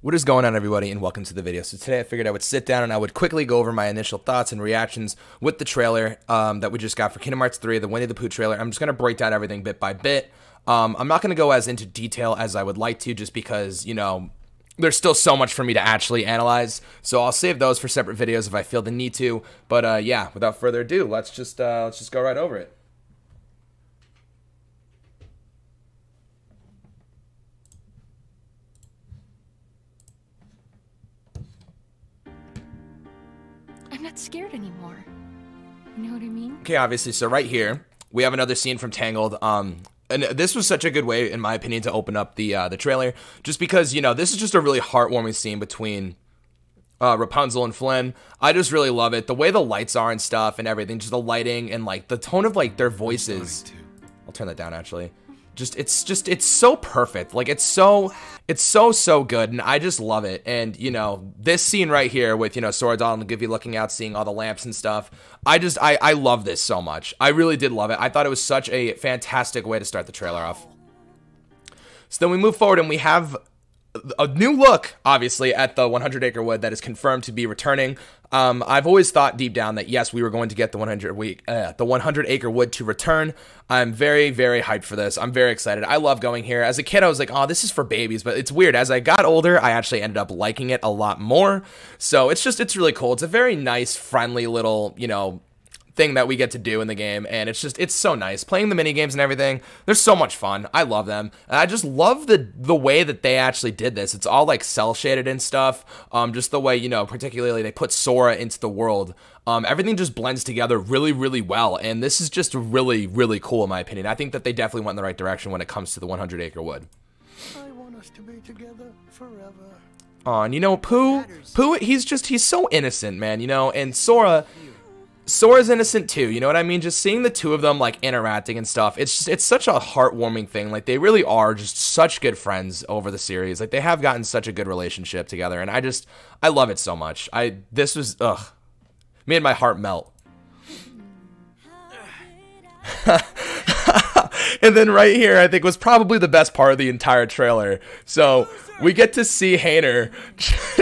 What is going on, everybody, and welcome to the video. So today I figured I would sit down and I would quickly go over my initial thoughts and reactions with the trailer that we just got for Kingdom Hearts 3, the Winnie the Pooh trailer. I'm just going to break down everything bit by bit. I'm not going to go as into detail as I would like to just because, you know, there's still so much for me to actually analyze. So I'll save those for separate videos if I feel the need to. But yeah, without further ado, let's just go right over it. I'm not scared anymore. You know what I mean? Okay, obviously, so right here, we have another scene from Tangled. And this was such a good way, in my opinion, to open up the trailer. Just because, you know, this is just a really heartwarming scene between Rapunzel and Flynn. I just really love it. The way the lights are and stuff and everything. Just the lighting and, like, the tone of, like, their voices. I'll turn that down, actually. It's so perfect. Like, it's so good, and I just love it. And, you know, this scene right here with, you know, Sora, Donald, and Goofy looking out, seeing all the lamps and stuff, I love this so much. I really did love it. I thought it was such a fantastic way to start the trailer off. So then we move forward, and we have a new look, obviously, at the 100 Acre Wood that is confirmed to be returning. I've always thought deep down that, yes, we were going to get the 100 Acre Wood to return. I'm very, very hyped for this. I'm very excited. I love going here. As a kid, I was like, oh, this is for babies, but it's weird. As I got older, I actually ended up liking it a lot more. So it's really cool. It's a very nice, friendly little, you know, thing that we get to do in the game, and it's so nice playing the mini games and everything. They're so much fun. I love them, and I just love the way that they actually did this. It's all like cell shaded and stuff. Just the way, you know, particularly they put Sora into the world. Everything just blends together really, really well, and this is just really, really cool in my opinion. I think that they definitely went in the right direction when it comes to the 100 Acre Wood. I want us to be together forever. And you know, Pooh, he's so innocent, man, you know, and Sora's innocent too, you know what I mean? Just seeing the two of them like interacting and stuff, it's such a heartwarming thing. Like, they really are just such good friends over the series. Like, they have gotten such a good relationship together, and I love it so much. This was made my heart melt. And then right here, I think, was probably the best part of the entire trailer. So we get to see Hayner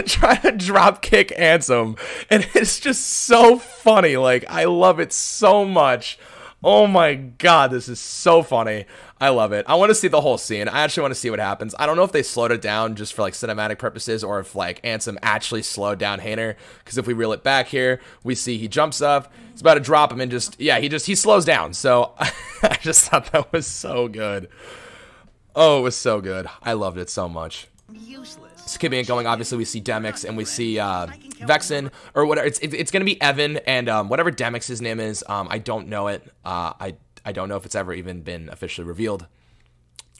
try to drop kick Ansem, and it's just so funny. Like, I love it so much. Oh my god, this is so funny. I love it. I want to see the whole scene. I actually want to see what happens. I don't know if they slowed it down just for like cinematic purposes, or if like Ansem actually slowed down Hayner, because if we reel it back here, we see he jumps up, he's about to drop him, and he slows down. So I just thought that was so good. Oh, it was so good. I loved it so much. So keeping it going, obviously we see Demyx and we see Vexen, or whatever. It's gonna be Evan, and whatever Demyx's name is, I don't know it. I don't know if it's ever even been officially revealed,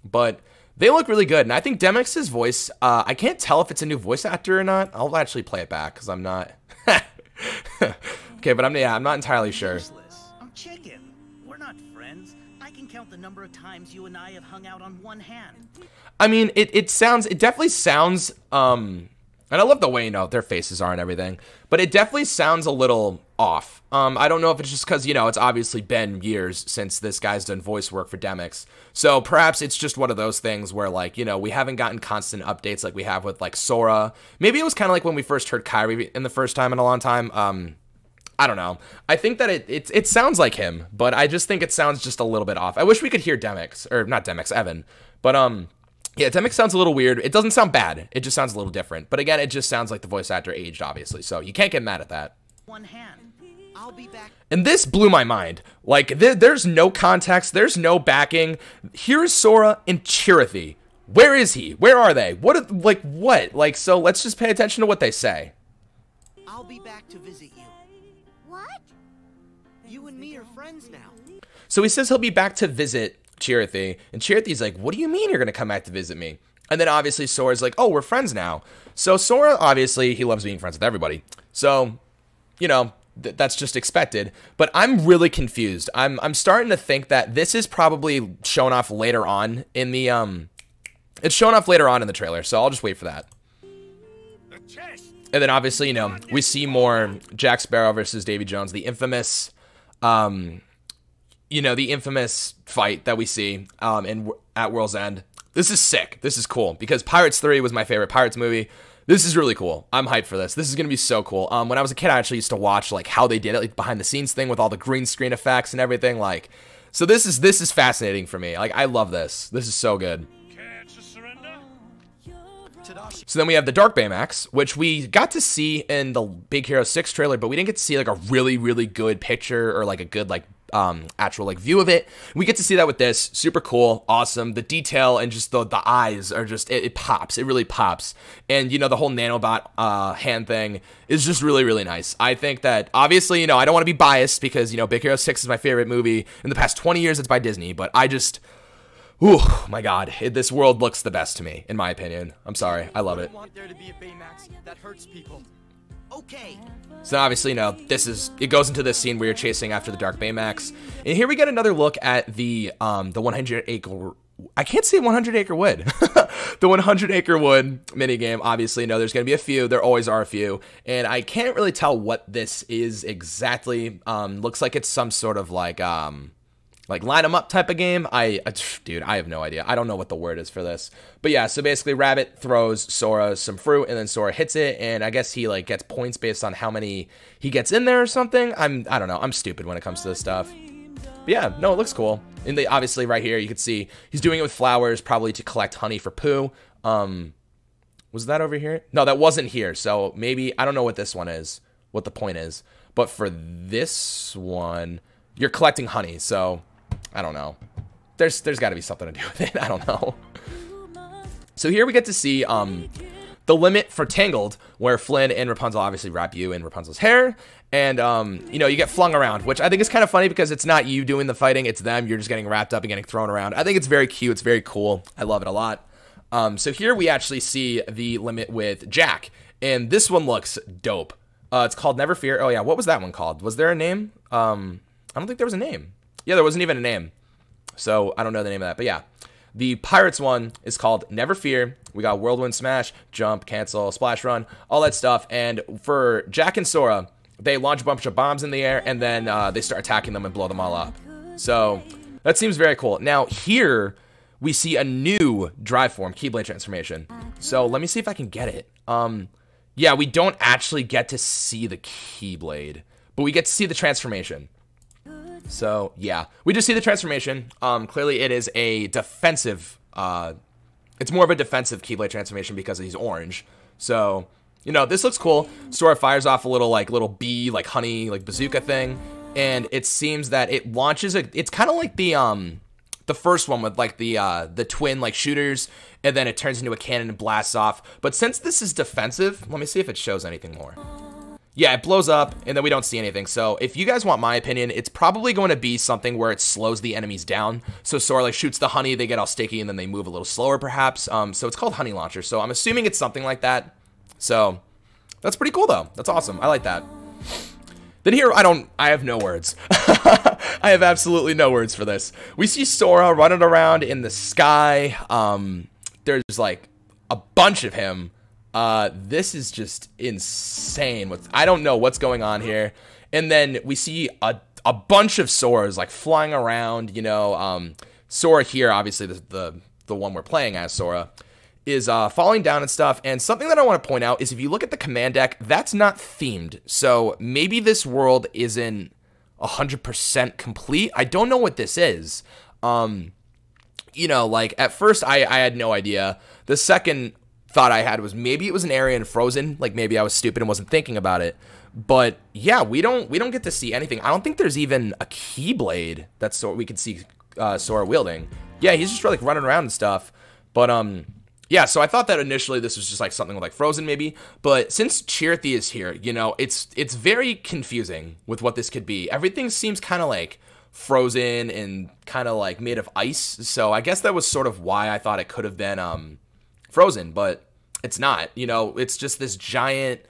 but they look really good. And I think Demyx's voice, I can't tell if it's a new voice actor or not. I'll actually play it back because I'm not. Okay, but I'm not entirely sure. I'm chicken. We're not friends. I can count the number of times you and I have hung out on one hand. I mean, it definitely sounds, and I love the way, you know, their faces are and everything, but it definitely sounds a little off. I don't know if it's just because, you know, it's obviously been years since this guy's done voice work for Demyx. So perhaps it's just one of those things where, like, you know, we haven't gotten constant updates like we have with, like, Sora. Maybe it was kind of like when we first heard Kairi in the first time in a long time. I don't know. I think that it sounds like him, but I just think it sounds just a little bit off. I wish we could hear Demyx, or not Demyx, Evan. But, yeah, Demyx sounds a little weird. It doesn't sound bad. It just sounds a little different. But again, it just sounds like the voice actor aged, obviously. So you can't get mad at that. One hand. I'll be back. And this blew my mind. Like, there's no context. There's no backing. Here's Sora and Chirithy. Where is he? Where are they? What? Like, so let's just pay attention to what they say. I'll be back to visit you. What? You and me are friends now. So he says he'll be back to visit Chirithy, and Chirithy's like, what do you mean you're gonna come back to visit me? And then obviously Sora's like, oh, we're friends now. So Sora, obviously, he loves being friends with everybody. So, you know, that's just expected. But I'm really confused. I'm starting to think that this is probably shown off later on in the it's shown off later on in the trailer. So I'll just wait for that. And then obviously, you know, we see more Jack Sparrow versus Davy Jones, the infamous you know, the infamous fight that we see at World's End. This is sick. This is cool because Pirates 3 was my favorite Pirates movie. This is really cool. I'm hyped for this. This is going to be so cool. When I was a kid, I actually used to watch like how they did it, like behind the scenes thing with all the green screen effects and everything. Like, so this is fascinating for me. Like, I love this. This is so good. So then we have the Dark Baymax, which we got to see in the Big Hero 6 trailer, but we didn't get to see like a really, really good picture or like a good like actual like view of it. We get to see that with this. Super cool, awesome. The detail and just the eyes are just, it pops. It really pops. And you know, the whole nanobot hand thing is just really, really nice. I think that obviously, you know, I don't want to be biased because, you know, Big Hero 6 is my favorite movie. In the past 20 years, it's by Disney, but I just, ooh, my God, this world looks the best to me, in my opinion. I'm sorry, I love it. I want there to be a Baymax that hurts people. Okay. So obviously, you know, it goes into this scene where you're chasing after the Dark Baymax. And here we get another look at the 100 acre, I can't say 100 acre wood. The 100 acre wood minigame. Obviously, you know, there's going to be a few. There always are a few. And I can't really tell what this is exactly. Looks like it's some sort of like line them up type of game. Dude, I have no idea. I don't know what the word is for this. But yeah, so basically Rabbit throws Sora some fruit and then Sora hits it. And I guess he like gets points based on how many he gets in there or something. I don't know. I'm stupid when it comes to this stuff. But yeah, no, it looks cool. And obviously right here, you can see he's doing it with flowers, probably to collect honey for Pooh. Was that over here? No, that wasn't here. So maybe, I don't know what this one is, what the point is. But for this one, you're collecting honey. So I don't know. There's got to be something to do with it. I don't know. So here we get to see the limit for Tangled, where Flynn and Rapunzel obviously wrap you in Rapunzel's hair. And, you know, you get flung around, which I think is kind of funny because it's not you doing the fighting. It's them. You're just getting wrapped up and getting thrown around. I think it's very cute. It's very cool. I love it a lot. So here we actually see the limit with Jack. And this one looks dope. It's called Never Fear. Oh, yeah. What was that one called? Was there a name? I don't think there was a name. Yeah, there wasn't even a name. So I don't know the name of that. But yeah, the Pirates one is called Never Fear. We got Whirlwind Smash, Jump, Cancel, Splash Run, all that stuff. And for Jack and Sora, they launch a bunch of bombs in the air and then they start attacking them and blow them all up. So that seems very cool. Now here we see a new drive form, Keyblade transformation. So let me see if I can get it. Yeah, we don't actually get to see the Keyblade, but we get to see the transformation. So yeah, we just see the transformation. Clearly it is a defensive, it's more of a defensive Keyblade transformation because he's orange. So, you know, this looks cool. Sora fires off a little bee, like honey, like bazooka thing. And it seems that it launches it's kind of like the first one with like the twin like shooters, and then it turns into a cannon and blasts off. But since this is defensive, let me see if it shows anything more. Yeah, it blows up, and then we don't see anything. So if you guys want my opinion, it's probably going to be something where it slows the enemies down. So Sora like shoots the honey, they get all sticky, and then they move a little slower, perhaps. So it's called Honey Launcher. So I'm assuming it's something like that. So that's pretty cool, though. That's awesome. I like that. Then here, I have no words. I have absolutely no words for this. We see Sora running around in the sky. There's like a bunch of him. This is just insane. I don't know what's going on here. And then we see a bunch of Soras like flying around, you know. Sora here, obviously the one we're playing as Sora, is falling down and stuff. And something that I want to point out is if you look at the command deck, that's not themed. So maybe this world isn't 100% complete. I don't know what this is. You know, like at first I had no idea. The second thought I had was maybe it was an area in Frozen, like maybe I was stupid and wasn't thinking about it. But yeah, we don't get to see anything. I don't think there's even a Keyblade that we can see Sora wielding. Yeah, he's just like running around and stuff. But yeah, so I thought that initially this was just like something like Frozen maybe, but since Chirithy is here, you know, it's very confusing with what this could be. Everything seems kind of like frozen and kind of like made of ice. So I guess that was sort of why I thought it could have been Frozen, but it's not. You know, it's just this giant,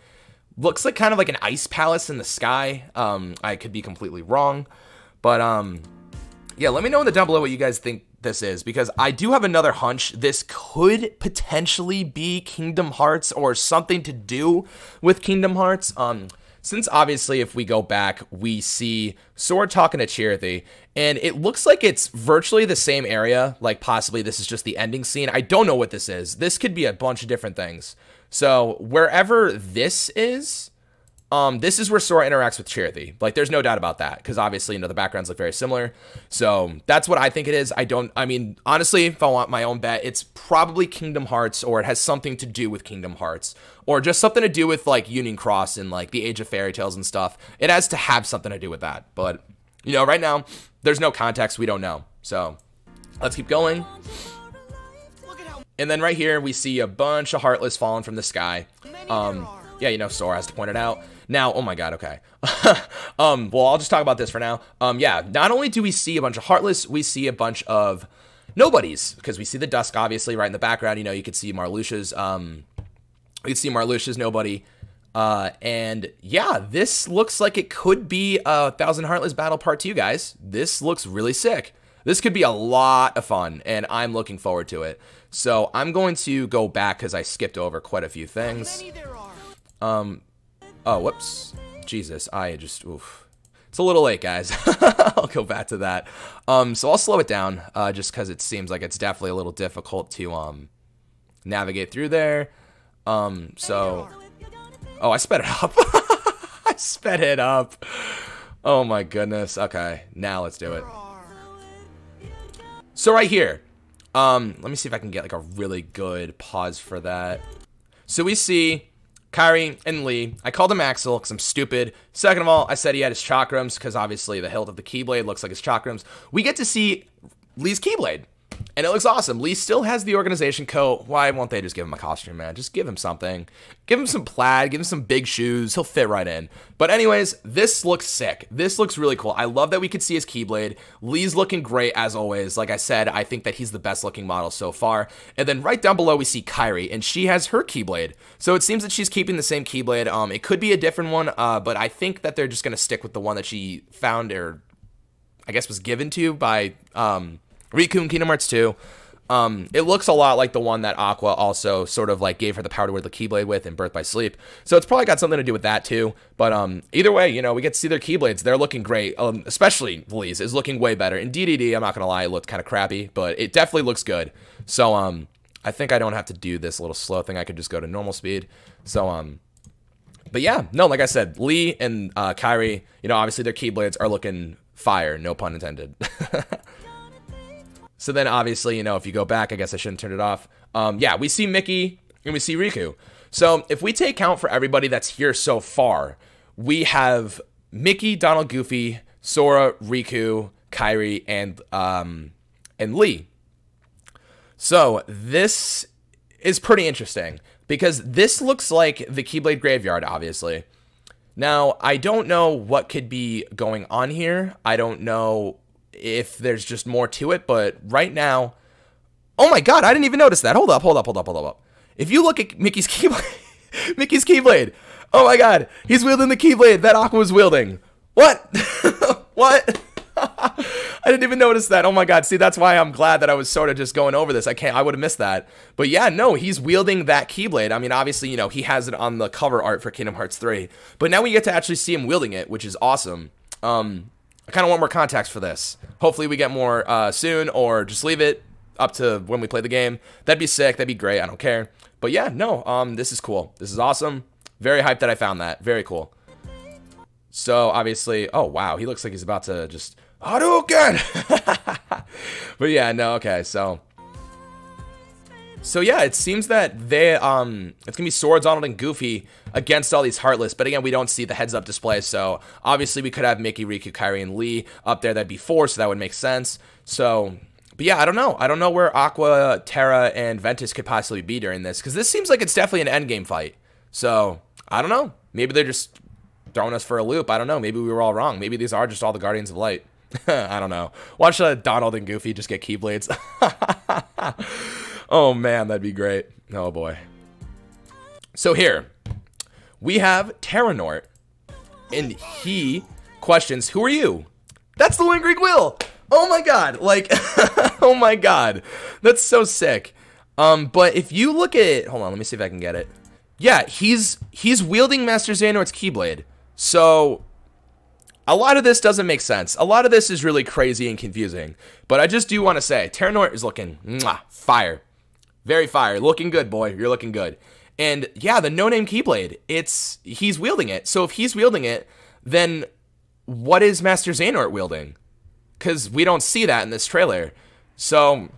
looks like kind of like an ice palace in the sky. I could be completely wrong, but yeah, let me know in the down below what you guys think this is, because I do have another hunch. This could potentially be Kingdom Hearts or something to do with Kingdom Hearts. since obviously if we go back, we see Sora talking to Chirithy, and it looks like it's virtually the same area, like possibly this is just the ending scene. I don't know what this is. This could be a bunch of different things. So wherever this is where Sora interacts with Chirithy. Like, there's no doubt about that, because obviously, you know, the backgrounds look very similar. So that's what I think it is. I mean, honestly, if I want my own bet, it's probably Kingdom Hearts, or it has something to do with Kingdom Hearts, or just something to do with, like, Union Cross and, like, the Age of Fairy Tales and stuff. It has to have something to do with that. But, you know, right now, there's no context. We don't know. So let's keep going. And then right here, we see a bunch of Heartless falling from the sky. Yeah, you know, Sora has to point it out. Now, oh my god, okay. Well, I'll just talk about this for now. Yeah, not only do we see a bunch of Heartless, we see a bunch of nobodies, because we see the Dusk, obviously, right in the background. You know, you could see Marluxia's, nobody. And yeah, this looks like it could be a Thousand Heartless Battle Part 2, guys. This looks really sick. This could be a lot of fun, and I'm looking forward to it. So I'm going to go back, because I skipped over quite a few things. Oh, whoops. Jesus, oof. It's a little late, guys. I'll go back to that. So I'll slow it down, just because it seems like it's definitely a little difficult to, navigate through there. Oh, I sped it up. I sped it up. Oh my goodness. Okay, now let's do it. So right here, let me see if I can get like a really good pause for that. So we see Kairi and Lee. I called him Axel because I'm stupid. Second of all, I said he had his chakrams because obviously the hilt of the Keyblade looks like his chakrams. We get to see Lee's Keyblade, and it looks awesome. Lee still has the organization coat. Why won't they just give him a costume, man? Just give him something. Give him some plaid. Give him some big shoes. He'll fit right in. But anyways, this looks sick. This looks really cool. I love that we could see his Keyblade. Lee's looking great as always. Like I said, I think that he's the best looking model so far. And then right down below we see Kairi, and she has her Keyblade. So it seems that she's keeping the same Keyblade. It could be a different one, but I think that they're just going to stick with the one that she found, or I guess was given to by Riku in Kingdom Hearts 2. It looks a lot like the one that Aqua also sort of like gave her the power to wield the Keyblade with in Birth by Sleep. So it's probably got something to do with that too. But either way, you know, we get to see their Keyblades. They're looking great. Especially Lee's is looking way better. In DDD, I'm not gonna lie, it looked kind of crappy, but it definitely looks good. So I think I don't have to do this little slow thing. I could just go to normal speed. So but yeah, no, like I said, Lee and Kairi, you know, obviously their Keyblades are looking fire, no pun intended. So then obviously, you know, if you go back, I guess I shouldn't turn it off. Yeah, we see Mickey and we see Riku. So if we take count for everybody that's here so far, we have Mickey, Donald, Goofy, Sora, Riku, Kairi, and Lee. So this is pretty interesting because this looks like the Keyblade Graveyard, obviously. Now, I don't know what could be going on here. I don't know if there's just more to it, but right now, oh my god, I didn't even notice that. Hold up. If you look at Mickey's Keyblade, oh my god, he's wielding the Keyblade that Aqua was wielding. What? What? I didn't even notice that. Oh my god, see, that's why I'm glad that I was sort of just going over this. I would have missed that. But yeah, no, he's wielding that Keyblade. I mean, obviously, you know, he has it on the cover art for Kingdom Hearts 3, but now we get to actually see him wielding it, which is awesome. I kind of want more context for this. Hopefully we get more soon, or just leave it up to when we play the game. That'd be sick. That'd be great. I don't care. But yeah, no, this is cool. This is awesome. Very hyped that I found that. Very cool. So obviously, oh wow, he looks like he's about to just Hadouken! But yeah, no, okay, so yeah, it seems that they, it's gonna be Sora, Donald, and Goofy against all these Heartless, but again, we don't see the heads-up display, so obviously we could have Mickey, Riku, Kairi, and Lee up there. That'd be 4, so that would make sense. So, but yeah, I don't know. I don't know where Aqua, Terra, and Ventus could possibly be during this, because this seems like it's definitely an endgame fight. So, I don't know. Maybe they're just throwing us for a loop. I don't know. Maybe we were all wrong. Maybe these are just all the Guardians of Light. I don't know. Watch Donald and Goofy just get Keyblades. Oh man, that'd be great. Oh boy. So here, we have Terranort, and he questions, who are you? That's the Lingering Will! Oh my god, like, oh my god. That's so sick. But if you look at it, hold on, let me see if I can get it. Yeah, he's wielding Master Xehanort's Keyblade. So a lot of this doesn't make sense. A lot of this is really crazy and confusing. But I just do want to say, Terranort is looking fire. Very fire. Looking good, boy. You're looking good. And yeah, the no-name Keyblade, he's wielding it. So if he's wielding it, then what is Master Xehanort wielding? Because we don't see that in this trailer. So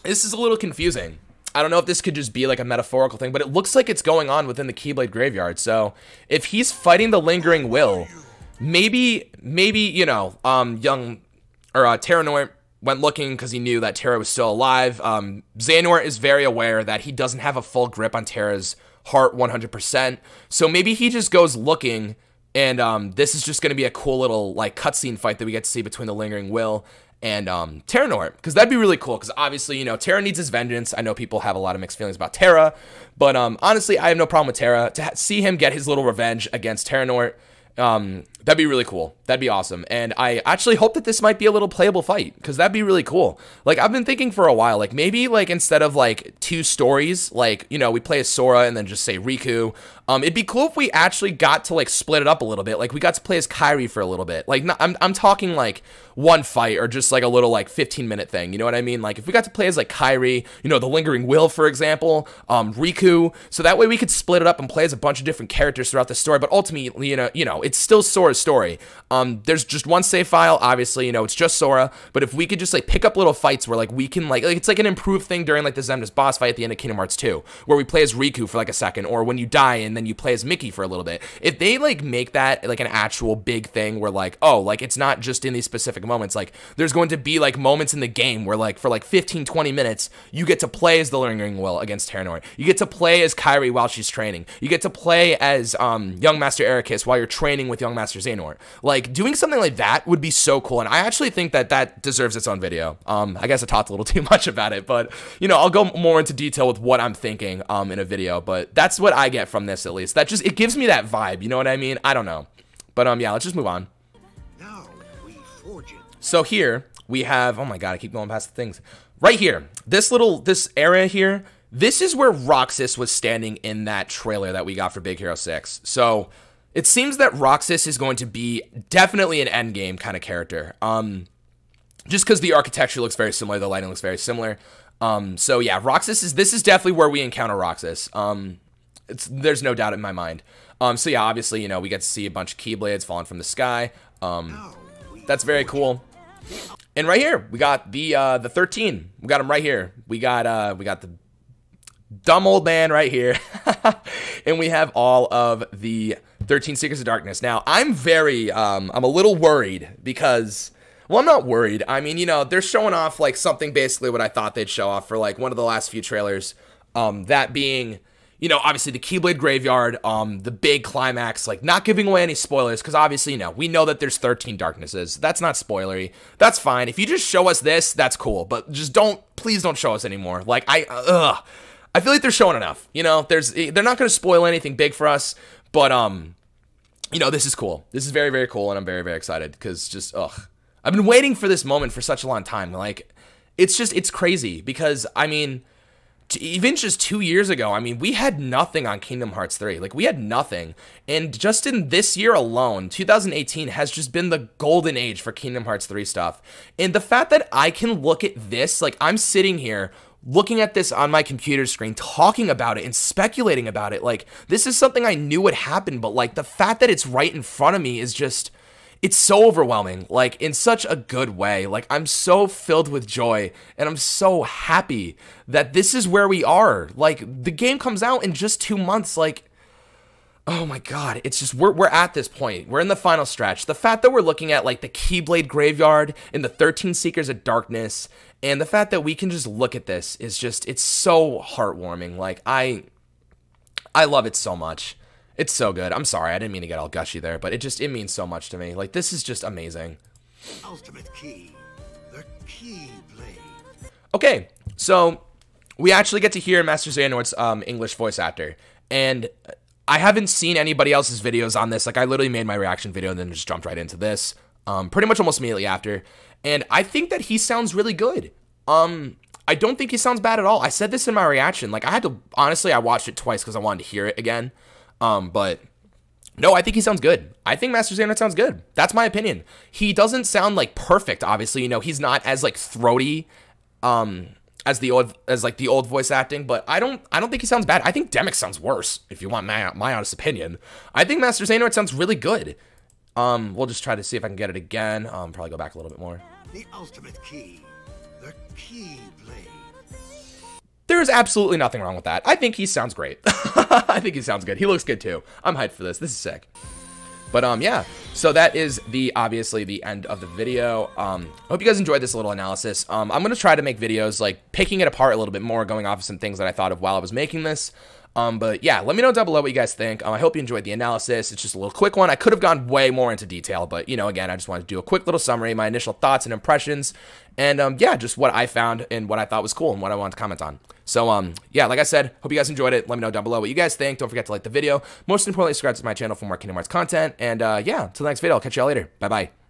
this is a little confusing. I don't know if this could just be like a metaphorical thing, but it looks like it's going on within the Keyblade graveyard. So if he's fighting the Lingering Will, maybe Terranort went looking because he knew that Terra was still alive. Xehanort is very aware that he doesn't have a full grip on Terra's heart 100%. So maybe he just goes looking, and this is just going to be a cool little like cutscene fight that we get to see between the Lingering Will and Terranort, because that'd be really cool, because obviously, Terra needs his vengeance. I know people have a lot of mixed feelings about Terra, but honestly, I have no problem with Terra. To see him get his little revenge against Terranort, that'd be really cool. That'd be awesome. And I actually hope that this might be a little playable fight, because that'd be really cool. Like, I've been thinking for a while, like, maybe, like, instead of, like, 2 stories, like, we play as Sora and then just say Riku, it'd be cool if we actually got to, like, split it up a little bit. Like, we got to play as Kairi for a little bit. Like, I'm talking, like, one fight or just, like, a little, like, 15-minute thing. You know what I mean? Like, if we got to play as, like, Kairi, the Lingering Will, for example, Riku, so that way we could split it up and play as a bunch of different characters throughout the story, but ultimately, it's still Sora's story. There's just one save file, obviously, it's just Sora, but if we could just, like, pick up little fights where, like, we can, like it's like an improved thing during, like, the Xemnas boss fight at the end of Kingdom Hearts 2, where we play as Riku for, like, a second, or when you die and then you play as Mickey for a little bit. If they, like, make that, like, an actual big thing where, like, oh, like, it's not just in these specific moments, like, there's going to be, like, moments in the game where, like, for, like, 15-20 minutes, you get to play as the Lingering Will against Terranort. You get to play as Kairi while she's training. You get to play as, Young Master Ericus while you're training with Young Master Xehanort. Like, doing something like that would be so cool, and I actually think that that deserves its own video. I guess I talked a little too much about it, but, I'll go more into detail with what I'm thinking, in a video, but that's what I get from this, at least. That just, it gives me that vibe, you know what I mean? I don't know. But, yeah, let's just move on. Now we forge it. So here, we have, oh my god, I keep going past the things. Right here, this area here, this is where Roxas was standing in that trailer that we got for Big Hero 6. So, it seems that Roxas is going to be definitely an endgame kind of character. Just because the architecture looks very similar, the lighting looks very similar. So yeah, this is definitely where we encounter Roxas. There's no doubt in my mind. So yeah, obviously, we get to see a bunch of Keyblades falling from the sky. That's very cool. And right here, we got the 13. We got him right here. We got the dumb old man right here. And we have all of the 13 Seekers of Darkness. Now, I'm a little worried because, well, I'm not worried. I mean, they're showing off, like, something basically what I thought they'd show off for, like, one of the last few trailers. That being, obviously the Keyblade Graveyard, the big climax, like, not giving away any spoilers, because obviously, we know that there's 13 Darknesses. That's not spoilery. That's fine. If you just show us this, that's cool, but just please don't show us anymore. Like, I feel like they're showing enough, they're not going to spoil anything big for us, but, this is cool. This is very, very cool, and I'm very, very excited, because just, I've been waiting for this moment for such a long time. Like, it's crazy, because, I mean, even just 2 years ago, I mean, we had nothing on Kingdom Hearts 3. Like, we had nothing, and just in this year alone, 2018 has just been the golden age for Kingdom Hearts 3 stuff, and the fact that I can look at this, like, I'm sitting here, looking at this on my computer screen, talking about it and speculating about it, like, this is something I knew would happen, but, like, the fact that it's right in front of me is just, it's so overwhelming, like, in such a good way. Like, I'm so filled with joy, and I'm so happy that this is where we are. Like, the game comes out in just 2 months, like, oh my god, it's just, we're at this point. We're in the final stretch. The fact that we're looking at, like, the Keyblade Graveyard and the 13 Seekers of Darkness, and the fact that we can just look at this is just, it's so heartwarming. Like, I love it so much. It's so good. I'm sorry, I didn't mean to get all gushy there, but it means so much to me. Like, this is just amazing. Ultimate key. The Keyblade. Okay, so we actually get to hear Master Xehanort's English voice actor, and I haven't seen anybody else's videos on this. Like, I literally made my reaction video and then just jumped right into this, pretty much almost immediately after, and I think that he sounds really good. I don't think he sounds bad at all. I said this in my reaction. Like, honestly, I watched it twice because I wanted to hear it again. But No, I think he sounds good. I think Master Xehanort sounds good. That's my opinion. He doesn't sound like perfect, obviously. You know, he's not as like throaty as the old voice acting, but I don't think he sounds bad. I think Demyx sounds worse, if you want my honest opinion. I think Master Xehanort sounds really good. We'll just try to see if I can get it again. Probably go back a little bit more. The ultimate key. The key blade. There is absolutely nothing wrong with that. I think he sounds great. I think he sounds good. He looks good too. I'm hyped for this. This is sick. But yeah, so that is obviously the end of the video. I hope you guys enjoyed this little analysis. I'm going to try to make videos like picking it apart a little bit more, going off of some things that I thought of while I was making this. But yeah, let me know down below what you guys think. I hope you enjoyed the analysis. It's just a little quick one. I could have gone way more into detail, but you know, again, I just wanted to do a quick little summary, my initial thoughts and impressions, and yeah, just what I found and what I thought was cool and what I wanted to comment on. So yeah, like I said, hope you guys enjoyed it. Let me know down below what you guys think. Don't forget to like the video. Most importantly, subscribe to my channel for more Kingdom Hearts content. And yeah, till the next video, I'll catch y'all later. Bye bye.